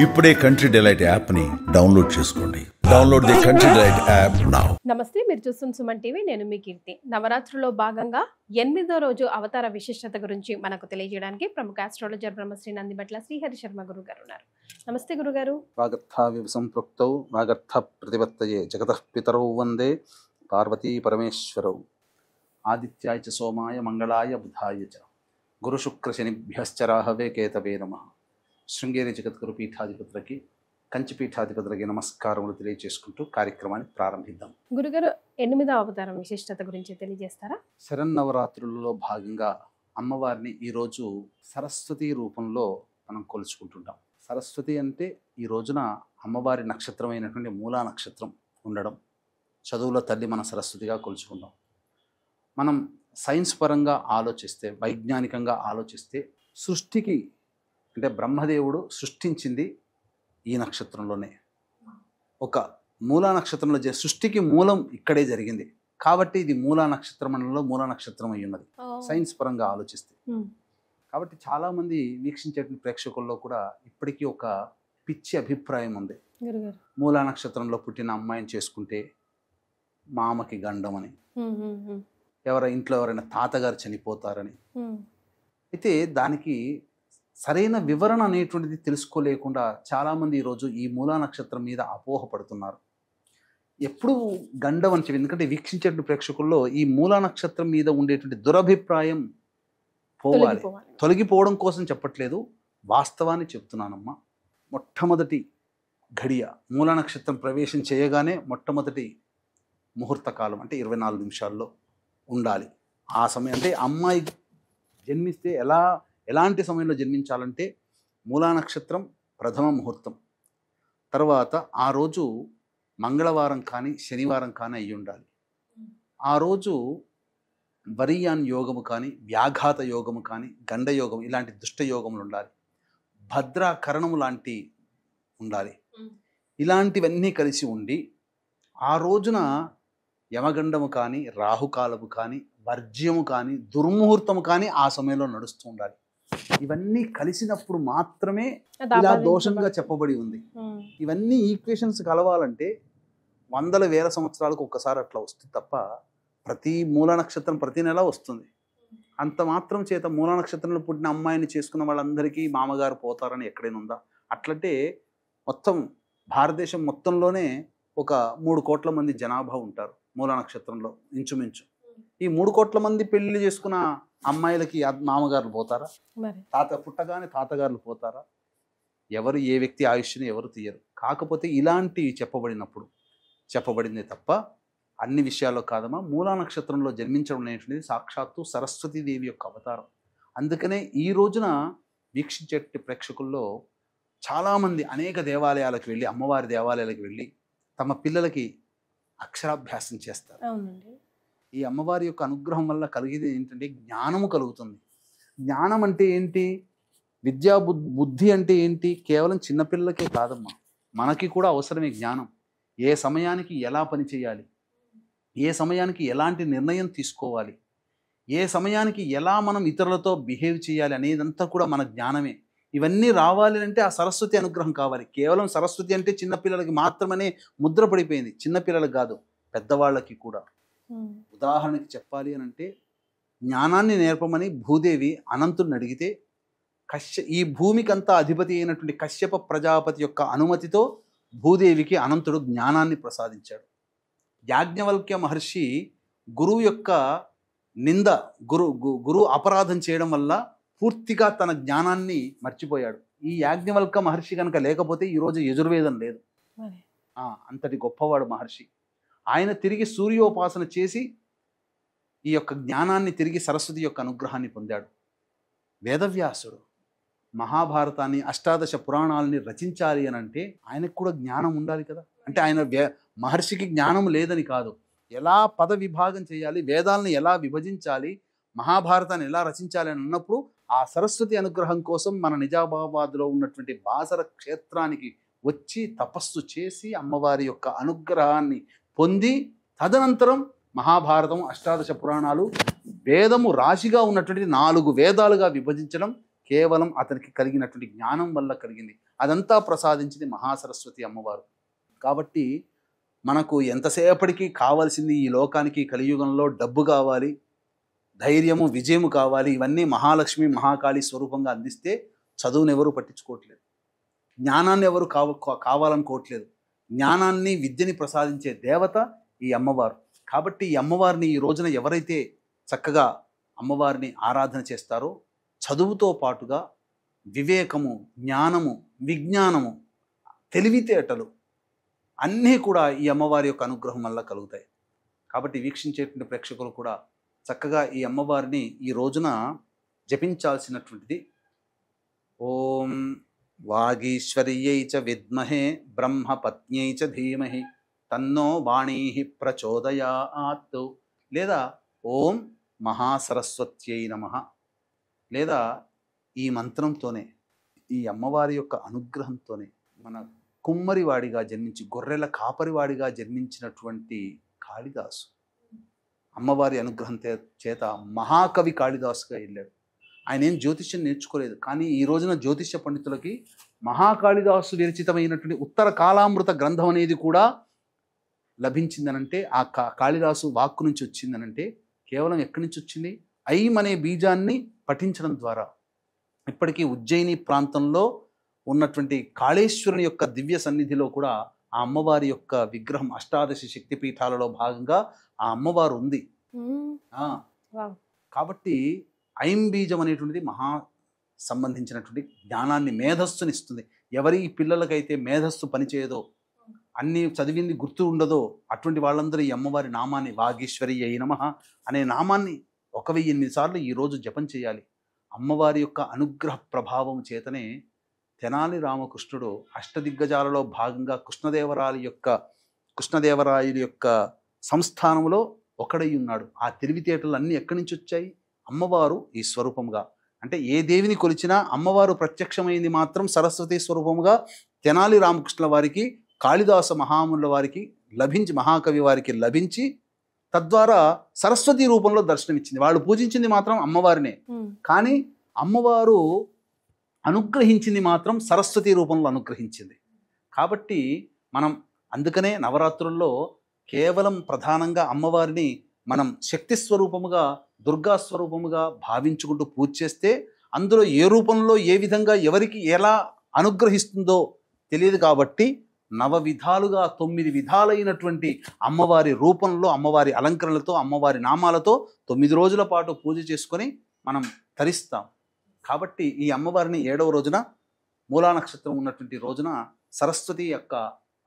ఇప్పుడే country delight app ని download చేసుకోండి. Download the country delight app now. నమస్తే, మీరు చూస్తున్న సుమన్ టీవీ. నేను మీ కీర్తి. నవరాత్రుల్లో భాగంగా 8వ రోజు అవతార విశిష్టత గురించి మనకు తెలియజేయడానికి ప్రముఖ ఆస్ట్రాలజర్ బ్రహ్మశ్రీ నందిబట్ల శ్రీహరి శర్మ గురువు గారు ఉన్నారు. నమస్తే గురుగారు. వాగర్థావివ సంపృక్తౌ వాగర్థ ప్రతిపత్తయే జగతః పితరౌ వందే పార్వతీ పరమేశ్వరౌ. ఆదిత్యాయ చ సోమాయ మంగళాయ బుధాయ చ గురు శుక్ర శనిభ్యశ్చ రాహవే కేతవే నమః. శృంగేరి జగద్గురు పీఠాధిపతులకి కంచి పీఠాధిపతులకి నమస్కారములు తెలియజేసుకుంటూ కార్యక్రమాన్ని ప్రారంభిద్దాం. గురుగారు, 8వ అవతారం విశిష్టత గురించి తెలియజేస్తారా? శరన్నవరాత్రులలో భాగంగా అమ్మవారిని ఈరోజు సరస్వతి రూపంలో మనం కొలుచుకుంటుంటాం. సరస్వతి అంటే ఈ రోజున అమ్మవారి నక్షత్రమైనటువంటి మూలా నక్షత్రం ఉండడం, చదువుల తల్లి మన సరస్వతిగా కొలుచుకుంటాం. మనం సైన్స్ పరంగా ఆలోచిస్తే, వైజ్ఞానికంగా ఆలోచిస్తే, సృష్టికి అంటే బ్రహ్మదేవుడు సృష్టించింది ఈ నక్షత్రంలోనే. ఒక మూలా నక్షత్రంలో సృష్టికి మూలం ఇక్కడే జరిగింది కాబట్టి ఇది మూలా నక్షత్ర మండలంలో మూలా నక్షత్రం అయి ఉన్నది సైన్స్ పరంగా ఆలోచిస్తే. కాబట్టి చాలామంది వీక్షించే ప్రేక్షకుల్లో కూడా ఇప్పటికీ ఒక పిచ్చి అభిప్రాయం ఉంది. మూలా నక్షత్రంలో పుట్టిన అమ్మాయిని చేసుకుంటే మామకి గండం అని, ఇంట్లో ఎవరైనా తాతగారు చనిపోతారని. అయితే దానికి సరైన వివరణ అనేటువంటిది తెలుసుకోలేకుండా చాలామంది ఈరోజు ఈ మూలా నక్షత్రం మీద అపోహపడుతున్నారు. ఎప్పుడు గండం అని చెప్పి, ఎందుకంటే వీక్షించే ప్రేక్షకుల్లో ఈ మూలా నక్షత్రం మీద ఉండేటువంటి దురభిప్రాయం పోవాలి. తొలగిపోవడం కోసం చెప్పట్లేదు, వాస్తవాన్ని చెప్తున్నానమ్మా. మొట్టమొదటి ఘడియ మూలా నక్షత్రం ప్రవేశం చేయగానే మొట్టమొదటి ముహూర్త కాలం అంటే 24 నిమిషాల్లో ఉండాలి. ఆ సమయం అంటే అమ్మాయి జన్మిస్తే ఎలాంటి సమయంలో జన్మించాలంటే మూలా నక్షత్రం ప్రథమ ముహూర్తం, తర్వాత ఆ రోజు మంగళవారం కానీ శనివారం కానీ అయి ఉండాలి. ఆ రోజు వరియాన్ యోగము కానీ, వ్యాఘాత యోగము కానీ, గండ యోగం ఇలాంటి దుష్ట యోగములు ఉండాలి. భద్రాకరణము లాంటి ఉండాలి. ఇలాంటివన్నీ కలిసి ఉండి ఆ రోజున యమగండము కానీ, రాహుకాలము కానీ, వర్జ్యము కానీ, దుర్ముహూర్తము కానీ ఆ సమయంలో నడుస్తూ ఉండాలి. ఇవన్నీ కలిసినప్పుడు మాత్రమే ఇలా దోషంగా చెప్పబడి ఉంది. ఇవన్నీ ఈక్వేషన్స్ కలవాలంటే వందల వేల సంవత్సరాలకు ఒక్కసారి అట్లా వస్తుంది తప్ప ప్రతి మూలా నక్షత్రం ప్రతి నెల వస్తుంది. అంత మాత్రం చేత మూలా నక్షత్రంలో పుట్టిన అమ్మాయిని చేసుకున్న వాళ్ళందరికీ మామగారు పోతారని ఎక్కడైనా ఉందా? అట్లంటే మొత్తం భారతదేశం మొత్తంలోనే ఒక 3 కోట్ల మంది జనాభా ఉంటారు మూలా నక్షత్రంలో ఇంచుమించు. ఈ 3 కోట్ల మంది పెళ్లి చేసుకున్న అమ్మాయిలకి మామగారులు పోతారా? పుట్టగానే తాతగారులు పోతారా? ఎవరు ఏ వ్యక్తి ఆయుష్ని ఎవరు తీయరు. కాకపోతే ఇలాంటివి చెప్పబడిందే తప్ప అన్ని విషయాల్లో కాదమ్మా. మూలా నక్షత్రంలో జన్మించడం అనేటువంటిది సాక్షాత్తు సరస్వతీదేవి యొక్క అవతారం. అందుకనే ఈ రోజున వీక్షించే ప్రేక్షకుల్లో చాలామంది అనేక దేవాలయాలకు వెళ్ళి, అమ్మవారి దేవాలయాలకు వెళ్ళి తమ పిల్లలకి అక్షరాభ్యాసం చేస్తారు. ఈ అమ్మవారి యొక్క అనుగ్రహం వల్ల కలిగేది ఏంటంటే జ్ఞానము కలుగుతుంది. జ్ఞానం అంటే ఏంటి? విద్యా బుద్ధి అంటే ఏంటి? కేవలం చిన్నపిల్లలకే కాదమ్మా, మనకి కూడా అవసరమే జ్ఞానం. ఏ సమయానికి ఎలా పని చేయాలి, ఏ సమయానికి ఎలాంటి నిర్ణయం తీసుకోవాలి, ఏ సమయానికి ఎలా మనం ఇతరులతో బిహేవ్ చేయాలి అనేదంతా కూడా మన జ్ఞానమే. ఇవన్నీ రావాలి అంటే ఆ సరస్వతి అనుగ్రహం కావాలి. కేవలం సరస్వతి అంటే చిన్నపిల్లలకి మాత్రమే ముద్ర పడిపోయింది. చిన్నపిల్లలకు కాదు, పెద్దవాళ్ళకి కూడా. ఉదాహరణకి చెప్పాలి అని అంటే, జ్ఞానాన్ని నేర్పమని భూదేవి అనంతుడిని అడిగితే ఈ భూమికంతా అధిపతి అయినటువంటి కశ్యప ప్రజాపతి యొక్క అనుమతితో భూదేవికి అనంతుడు జ్ఞానాన్ని ప్రసాదించాడు. యాజ్ఞవల్క్య మహర్షి గురువు యొక్క గురువు అపరాధం చేయడం వల్ల పూర్తిగా తన జ్ఞానాన్ని మర్చిపోయాడు. ఈ యాజ్ఞవల్క్య మహర్షి కనుక లేకపోతే ఈరోజు యజుర్వేదం లేదు. అంతటి గొప్పవాడు మహర్షి. ఆయన తిరిగి సూర్యోపాసన చేసి ఈ యొక్క జ్ఞానాన్ని తిరిగి సరస్వతి యొక్క అనుగ్రహాన్ని పొందాడు. వేదవ్యాసుడు మహాభారతాన్ని, అష్టాదశ పురాణాలని రచించాలి అని అంటే ఆయనకు కూడా జ్ఞానం ఉండాలి కదా. అంటే మహర్షికి జ్ఞానం లేదని కాదు, ఎలా పద విభాగం చేయాలి, వేదాలను ఎలా విభజించాలి, మహాభారతాన్ని ఎలా రచించాలి అని అన్నప్పుడు ఆ సరస్వతి అనుగ్రహం కోసం మన నిజామాబాద్లో ఉన్నటువంటి బాసర క్షేత్రానికి వచ్చి తపస్సు చేసి అమ్మవారి యొక్క అనుగ్రహాన్ని పొంది తదనంతరం మహాభారతం, అష్టాదశ పురాణాలు, వేదము రాశిగా ఉన్నటువంటి 4 వేదాలుగా విభజించడం కేవలం అతనికి కలిగినటువంటి జ్ఞానం వల్ల కలిగింది. అదంతా ప్రసాదించింది మహాసరస్వతి అమ్మవారు. కాబట్టి మనకు ఎంతసేపటికి కావాల్సింది ఈ లోకానికి కలియుగంలో డబ్బు కావాలి, ధైర్యము విజయము కావాలి, ఇవన్నీ మహాలక్ష్మి మహాకాళి స్వరూపంగా అందిస్తే చదువుని ఎవరు పట్టించుకోవట్లేదు, జ్ఞానాన్ని ఎవరు కావాలనుకోవట్లేదు. జ్ఞానాన్ని విద్యని ప్రసాదించే దేవత ఈ అమ్మవారు. కాబట్టి ఈ అమ్మవారిని ఈ రోజున ఎవరైతే చక్కగా అమ్మవారిని ఆరాధన చేస్తారో చదువుతో పాటుగా వివేకము, జ్ఞానము, విజ్ఞానము, తెలివితేటలు అన్నీ కూడా ఈ అమ్మవారి యొక్క అనుగ్రహం వల్ల కలుగుతాయి. కాబట్టి వీక్షించేటువంటి ప్రేక్షకులు కూడా చక్కగా ఈ అమ్మవారిని ఈ రోజున జపించాల్సినటువంటిది ఓం వాగీశ్వర్యై చ విద్మహే బ్రహ్మపత్న్యై చ ధీమహి తన్నో వాణీ ప్రచోదయాత్, లేదా ఓం మహాసరస్వత్యై నమః, లేదా ఈ మంత్రంతోనే ఈ అమ్మవారి యొక్క అనుగ్రహంతోనే మన కుమ్మరివాడిగా జన్మించి గొర్రెల కాపరివాడిగా జన్మించినటువంటి కాళిదాసు అమ్మవారి అనుగ్రహం చేత మహాకవి కాళిదాసుగా వెళ్ళాడు. ఆయన ఏం జ్యోతిష్యం నేర్చుకోలేదు, కానీ ఈ రోజున జ్యోతిష్య పండితులకి మహాకాళిదాసు విరచితమైనటువంటి ఉత్తర కాలామృత గ్రంథం అనేది కూడా లభించిందనంటే ఆ కాళిదాసు వాక్కు నుంచి వచ్చిందనంటే కేవలం ఎక్కడి నుంచి వచ్చింది? ఐం అనే బీజాన్ని పఠించడం ద్వారా. ఇప్పటికీ ఉజ్జయిని ప్రాంతంలో ఉన్నటువంటి కాళేశ్వరుని యొక్క దివ్య సన్నిధిలో కూడా ఆ అమ్మవారి యొక్క విగ్రహం, అష్టాదశి శక్తిపీఠాలలో భాగంగా ఆ అమ్మవారు ఉంది. కాబట్టి ఐం బీజం అనేటువంటిది మహా సంబంధించినటువంటి జ్ఞానాన్ని, మేధస్సునిస్తుంది. ఎవరి పిల్లలకైతే మేధస్సు పనిచేయదో, అన్ని చదివింది గుర్తు ఉండదో అటువంటి వాళ్ళందరూ ఈ అమ్మవారి నామాన్ని వాగీశ్వరి అయి నమః అనే నామాన్ని 1008 సార్లు ఈరోజు జపం చేయాలి. అమ్మవారి యొక్క అనుగ్రహ ప్రభావం చేతనే తెనాలి రామకృష్ణుడు అష్టదిగ్గజాలలో భాగంగా కృష్ణదేవరాయల యొక్క సంస్థానంలో ఒకడై ఉన్నాడు. ఆ తెలివితేటలు అన్నీ ఎక్కడి నుంచి వచ్చాయి? అమ్మవారు ఈ స్వరూపంగా. అంటే ఏ దేవిని కొలిచినా అమ్మవారు ప్రత్యక్షమైంది మాత్రం సరస్వతి స్వరూపముగా తెనాలి రామకృష్ణుల వారికి, కాళిదాస మహామునుల వారికి లభించి, మహాకవి వారికి లభించి తద్వారా సరస్వతి రూపంలో దర్శనమిచ్చింది. వాళ్ళు పూజించింది మాత్రం అమ్మవారినే, కానీ అమ్మవారు అనుగ్రహించింది మాత్రం సరస్వతి రూపంలో అనుగ్రహించింది. కాబట్టి మనం అందుకనే నవరాత్రుల్లో కేవలం ప్రధానంగా అమ్మవారిని మనం శక్తి స్వరూపముగా, దుర్గా స్వరూపముగా భావించుకుంటూ పూజ చేస్తే అందులో ఏ రూపంలో ఏ విధంగా ఎవరికి ఎలా అనుగ్రహిస్తుందో తెలియదు. కాబట్టి 9 విధాలుగా 9 విధాలైనటువంటి అమ్మవారి రూపంలో, అమ్మవారి అలంకరణలతో, అమ్మవారి నామాలతో 9 రోజుల పాటు పూజ చేసుకొని మనం తరిస్తాం. కాబట్టి ఈ అమ్మవారిని 7వ రోజున, మూలా నక్షత్రం ఉన్నటువంటి రోజున సరస్వతి యొక్క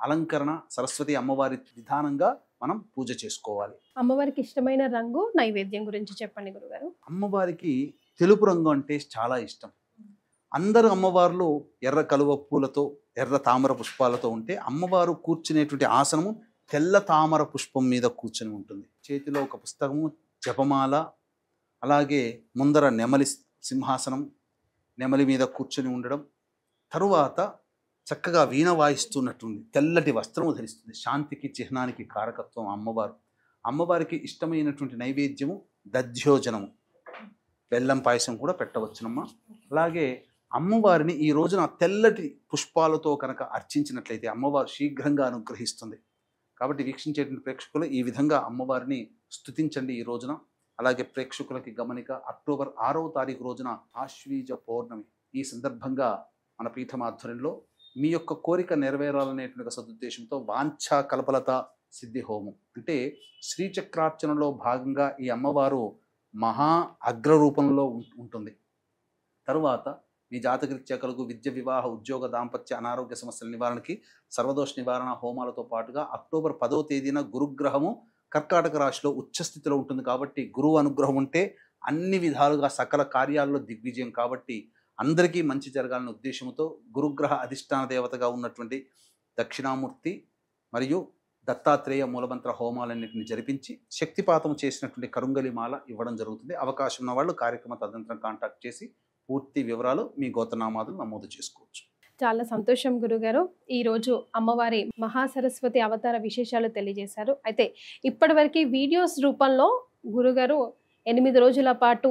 అలంకరణ, సరస్వతి అమ్మవారి విధానంగా మనం పూజ చేసుకోవాలి. అమ్మవారికి ఇష్టమైన రంగు, నైవేద్యం గురించి చెప్పండి గురుగారు. అమ్మవారికి తెలుపు రంగు అంటే చాలా ఇష్టం. అందరు అమ్మవార్లు ఎర్ర కలువ పూలతో, ఎర్ర తామర పుష్పాలతో ఉంటే అమ్మవారు కూర్చునేటువంటి ఆసనము తెల్ల తామర పుష్పం మీద కూర్చొని ఉంటుంది. చేతిలో ఒక పుస్తకము, జపమాల, అలాగే ముందర నెమలి సింహాసనం, నెమలి మీద కూర్చొని ఉండడం, తరువాత చక్కగా వీణ వాయిస్తున్నట్టుంది, తెల్లటి వస్త్రము ధరిస్తుంది. శాంతికి, చిహ్నానికి కారకత్వం అమ్మవారు. అమ్మవారికి ఇష్టమైనటువంటి నైవేద్యము దధ్యోజనము, బెల్లం పాయసం కూడా పెట్టవచ్చునమ్మా. అలాగే అమ్మవారిని ఈ రోజున తెల్లటి పుష్పాలతో కనుక అర్చించినట్లయితే అమ్మవారు శీఘ్రంగా అనుగ్రహిస్తుంది. కాబట్టి వీక్షించేటువంటి ప్రేక్షకులు ఈ విధంగా అమ్మవారిని స్తుతించండి ఈ రోజున. అలాగే ప్రేక్షకులకి గమనిక, అక్టోబర్ 6వ తారీఖు రోజున ఆశ్వీజ పౌర్ణమి. ఈ సందర్భంగా మన పీఠమాధ్వర్యంలో మీ యొక్క కోరిక నెరవేరాలనేటువంటి సదుద్దేశంతో వాంఛా కల్పలత సిద్ధి హోమం, అంటే శ్రీచక్రార్చనలో భాగంగా ఈ అమ్మవారు మహా అగ్ర రూపంలో ఉంటుంది. తరువాత మీ జాతకరీత్యా కలుగు విద్య, వివాహ, ఉద్యోగ, దాంపత్య, అనారోగ్య సమస్యల నివారణకి సర్వదోష నివారణ హోమాలతో పాటుగా అక్టోబర్ 10వ తేదీన గురుగ్రహము కర్కాటక రాశిలో ఉచ్చస్థితిలో ఉంటుంది. కాబట్టి గురువు అనుగ్రహం ఉంటే అన్ని విధాలుగా సకల కార్యాల్లో దిగ్విజయం. కాబట్టి అందరికీ మంచి జరగాలనే ఉద్దేశంతో గురుగ్రహ అధిష్టాన దేవతగా ఉన్నటువంటి దక్షిణామూర్తి మరియు దత్తాత్రేయ మూలమంత్ర హోమాలన్నింటిని జరిపించి శక్తిపాతం చేసినటువంటి కరుంగలి మాల ఇవ్వడం జరుగుతుంది. అవకాశం ఉన్న వాళ్ళు కార్యక్రమ తదనంతరం కాంటాక్ట్ చేసి పూర్తి వివరాలు, మీ గోత్రనామాదులు నమోదు చేసుకోవచ్చు. చాలా సంతోషం గురుగారు. ఈరోజు అమ్మవారి మహాసరస్వతి అవతార విశేషాలు తెలియజేశారు. అయితే ఇప్పటివరకు వీడియోస్ రూపంలో గురుగారు 8 రోజుల పాటు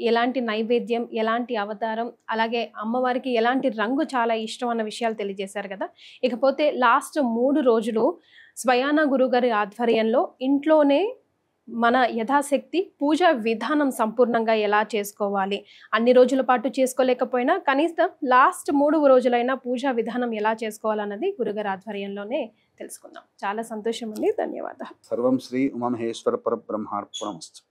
ఎలాంటి నైవేద్యం, ఎలాంటి అవతారం, అలాగే అమ్మవారికి ఎలాంటి రంగు చాలా ఇష్టం అన్న విషయాలు తెలియజేశారు కదా. ఇకపోతే లాస్ట్ 3 రోజులు స్వయాన గురుగారి ఆధ్వర్యంలో ఇంట్లోనే మన యథాశక్తి పూజా విధానం సంపూర్ణంగా ఎలా చేసుకోవాలి, అన్ని రోజుల పాటు చేసుకోలేకపోయినా కనీసం లాస్ట్ 3 రోజులైనా పూజా విధానం ఎలా చేసుకోవాలన్నది గురుగారి ఆధ్వర్యంలోనే తెలుసుకుందాం. చాలా సంతోషం అండి, ధన్యవాదాలు. సర్వం శ్రీ ఉమామహేశ్వర పరబ్రహ్మార్పణమస్తు.